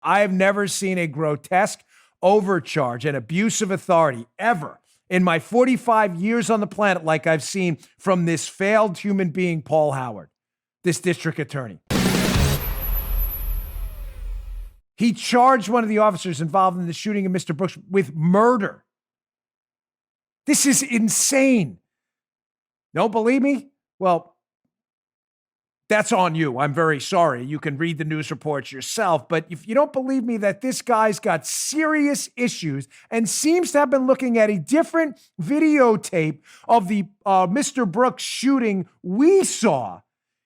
I have never seen a grotesque overcharge and abuse of authority ever in my 45 years on the planet like I've seen from this failed human being, Paul Howard, this district attorney. He charged one of the officers involved in the shooting of Mr. Brooks with murder. This is insane. Don't believe me? Well, that's on you. I'm very sorry. You can read the news reports yourself. But if you don't believe me that this guy's got serious issues and seems to have been looking at a different videotape of the Mr. Brooks shooting we saw,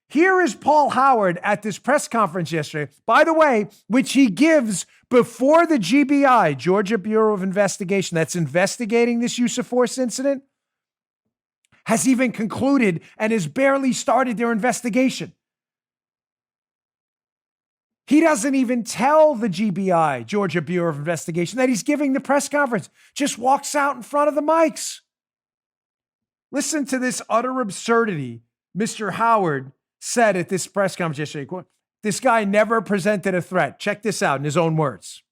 here is Paul Howard at this press conference yesterday, by the way, which he gives before the GBI, Georgia Bureau of Investigation, that's investigating this use of force incident, has even concluded and has barely started their investigation. He doesn't even tell the GBI, Georgia Bureau of Investigation, that he's giving the press conference, just walks out in front of the mics. Listen to this utter absurdity Mr. Howard said at this press conference yesterday. This guy never presented a threat. Check this out in his own words.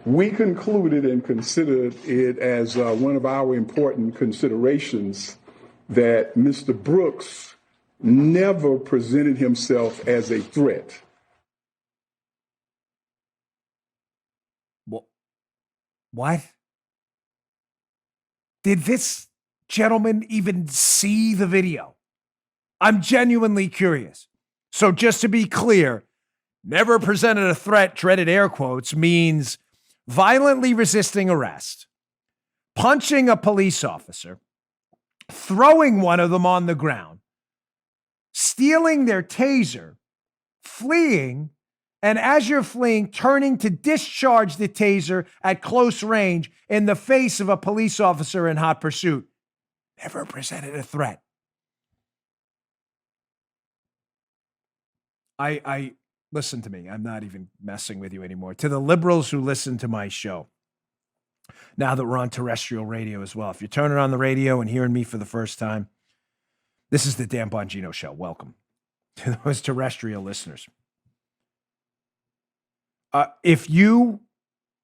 We concluded and considered it as one of our important considerations that Mr. Brooks never presented himself as a threat. What? Did this gentleman even see the video? I'm genuinely curious. So just to be clear, never presented a threat, dreaded air quotes, means violently resisting arrest, punching a police officer, throwing one of them on the ground, stealing their taser, fleeing, and as you're fleeing, turning to discharge the taser at close range in the face of a police officer in hot pursuit. Never presented a threat. I listen to me. I'm not even messing with you anymore. To the liberals who listen to my show, now that we're on terrestrial radio as well, if you're turning on the radio and hearing me for the first time, this is the Dan Bongino Show. Welcome to those terrestrial listeners. If you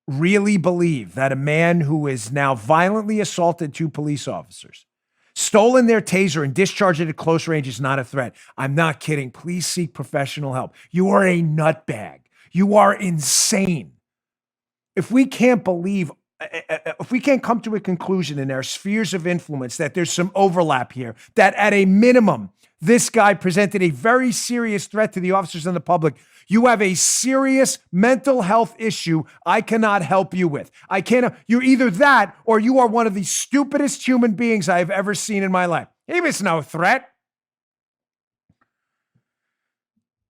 really believe that a man who is now violently assaulted two police officers, stolen their taser and discharged it at close range is not a threat, I'm not kidding. Please seek professional help. You are a nutbag. You are insane. If we can't believe, if we can't come to a conclusion in our spheres of influence that there's some overlap here, that at a minimum, this guy presented a very serious threat to the officers and the public, you have a serious mental health issue I cannot help you with. I cannot. You're either that or you are one of the stupidest human beings I have ever seen in my life. He was no threat.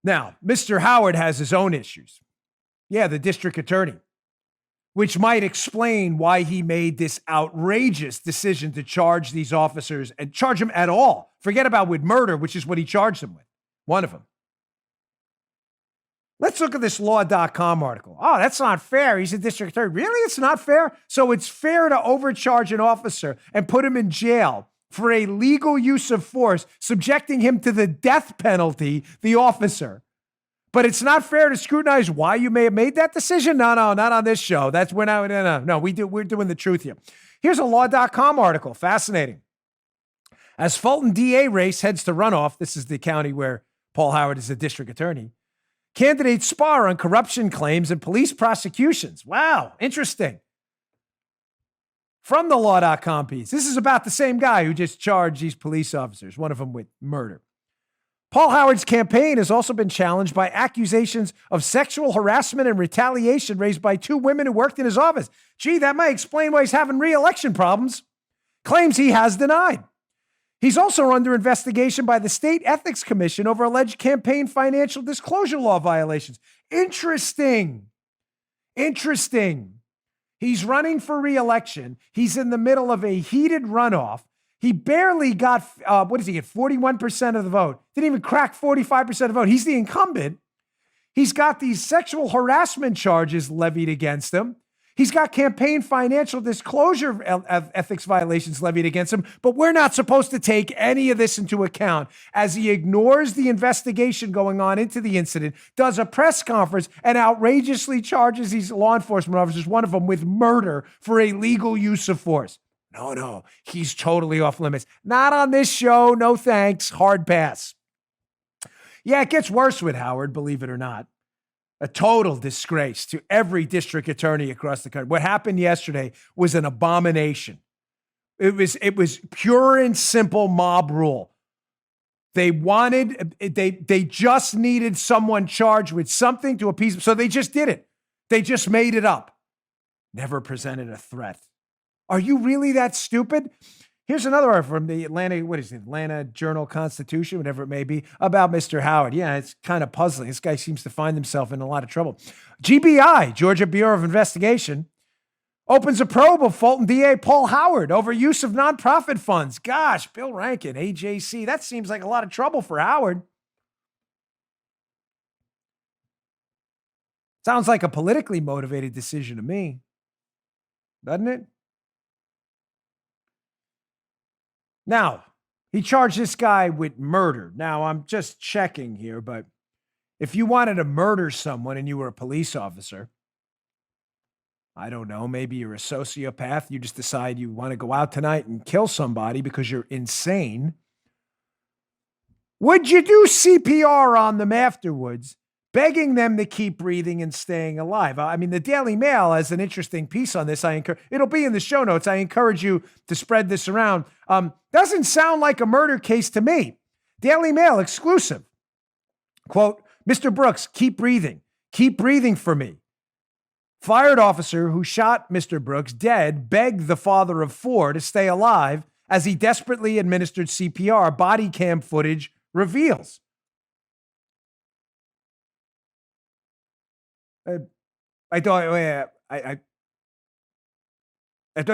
Now, Mr. Howard has his own issues. Yeah, the district attorney, which might explain why he made this outrageous decision to charge these officers and charge them at all. Forget about with murder, which is what he charged them with. One of them. Let's look at this law.com article. Oh, that's not fair. He's a district attorney. Really? It's not fair? So it's fair to overcharge an officer and put him in jail for a legal use of force, subjecting him to the death penalty, the officer. But it's not fair to scrutinize why you may have made that decision? No, not on this show. We're doing the truth here. Here's a law.com article. Fascinating. As Fulton DA race heads to runoff, this is the county where Paul Howard is the district attorney, candidates spar on corruption claims and police prosecutions. Wow, interesting. From the law.com piece. This is about the same guy who just charged these police officers, one of them with murder. Paul Howard's campaign has also been challenged by accusations of sexual harassment and retaliation raised by two women who worked in his office. Gee, that might explain why he's having re-election problems. Claims he has denied. He's also under investigation by the State Ethics Commission over alleged campaign financial disclosure law violations. Interesting. He's running for re-election. He's in the middle of a heated runoff. He barely got, 41% of the vote. Didn't even crack 45% of the vote. He's the incumbent. He's got these sexual harassment charges levied against him. He's got campaign financial disclosure ethics violations levied against him, but we're not supposed to take any of this into account as he ignores the investigation going on into the incident, does a press conference, and outrageously charges these law enforcement officers, one of them with murder for illegal use of force. No, he's totally off limits. Not on this show. No thanks. Hard pass. Yeah, it gets worse with Howard, believe it or not. A total disgrace to every district attorney across the country. What happened yesterday was an abomination. It was pure and simple mob rule. They just needed someone charged with something to appease them, so they just did it. They just made it up. Never presented a threat. Are you really that stupid? Here's another article from the Atlanta Journal-Constitution, whatever it may be, about Mr. Howard. Yeah, it's kind of puzzling. This guy seems to find himself in a lot of trouble. GBI, Georgia Bureau of Investigation, opens a probe of Fulton DA Paul Howard over use of nonprofit funds. Gosh, Bill Rankin, AJC, that seems like a lot of trouble for Howard. Sounds like a politically motivated decision to me, doesn't it? Now, he charged this guy with murder. Now, I'm just checking here, but if you wanted to murder someone and you were a police officer, I don't know, maybe you're a sociopath. You just decide you want to go out tonight and kill somebody because you're insane. Would you do CPR on them afterwards, begging them to keep breathing and staying alive? I mean, the Daily Mail has an interesting piece on this. It'll be in the show notes. I encourage you to spread this around. Doesn't sound like a murder case to me. Daily Mail exclusive. Quote, Mr. Brooks, keep breathing. Keep breathing for me. Fired officer who shot Mr. Brooks dead begged the father of four to stay alive as he desperately administered CPR. Body cam footage reveals. I thought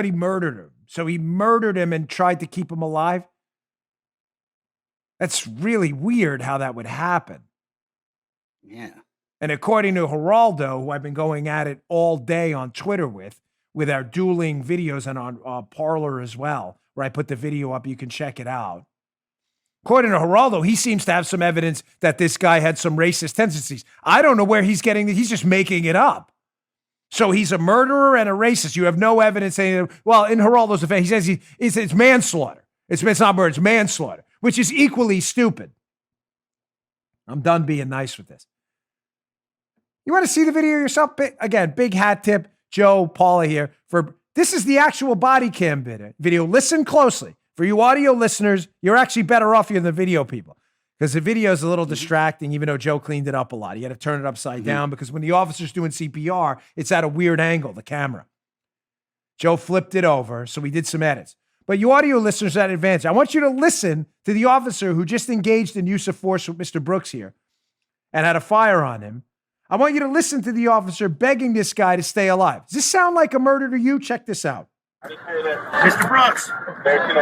he murdered him. So he murdered him and tried to keep him alive. That's really weird how that would happen. Yeah. And according to Geraldo, who I've been going at it all day on Twitter with our dueling videos and on Parler as well, where I put the video up, you can check it out. According to Geraldo, he seems to have some evidence that this guy had some racist tendencies. I don't know where he's getting it. He's just making it up. So he's a murderer and a racist. You have no evidence saying, well, in Geraldo's defense, he says it's manslaughter. It's not murder, it's manslaughter, which is equally stupid. I'm done being nice with this. You want to see the video yourself? Again, big hat tip, Joe, Paula here. This is the actual body cam video. Listen closely. For you audio listeners, you're actually better off here than the video people because the video is a little distracting, even though Joe cleaned it up a lot. He had to turn it upside down because when the officer's doing CPR, it's at a weird angle, the camera. Joe flipped it over, so we did some edits. But you audio listeners at advantage, I want you to listen to the officer who just engaged in use of force with Mr. Brooks here and had a fire on him. I want you to listen to the officer begging this guy to stay alive. Does this sound like a murder to you? Check this out. Mr. Brooks, keep breathing.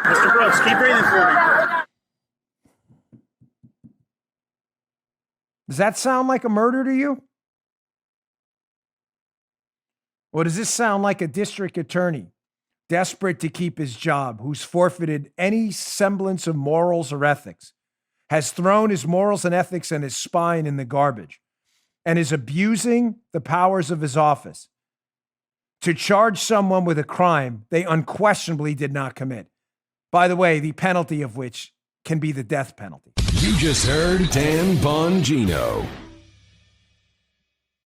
Mr. Brooks, keep breathing for me. Does that sound like a murder to you? Or does this sound like a district attorney desperate to keep his job, who's forfeited any semblance of morals or ethics, has thrown his morals and ethics and his spine in the garbage, and is abusing the powers of his office to charge someone with a crime they unquestionably did not commit? By the way, the penalty of which can be the death penalty. You just heard Dan Bongino.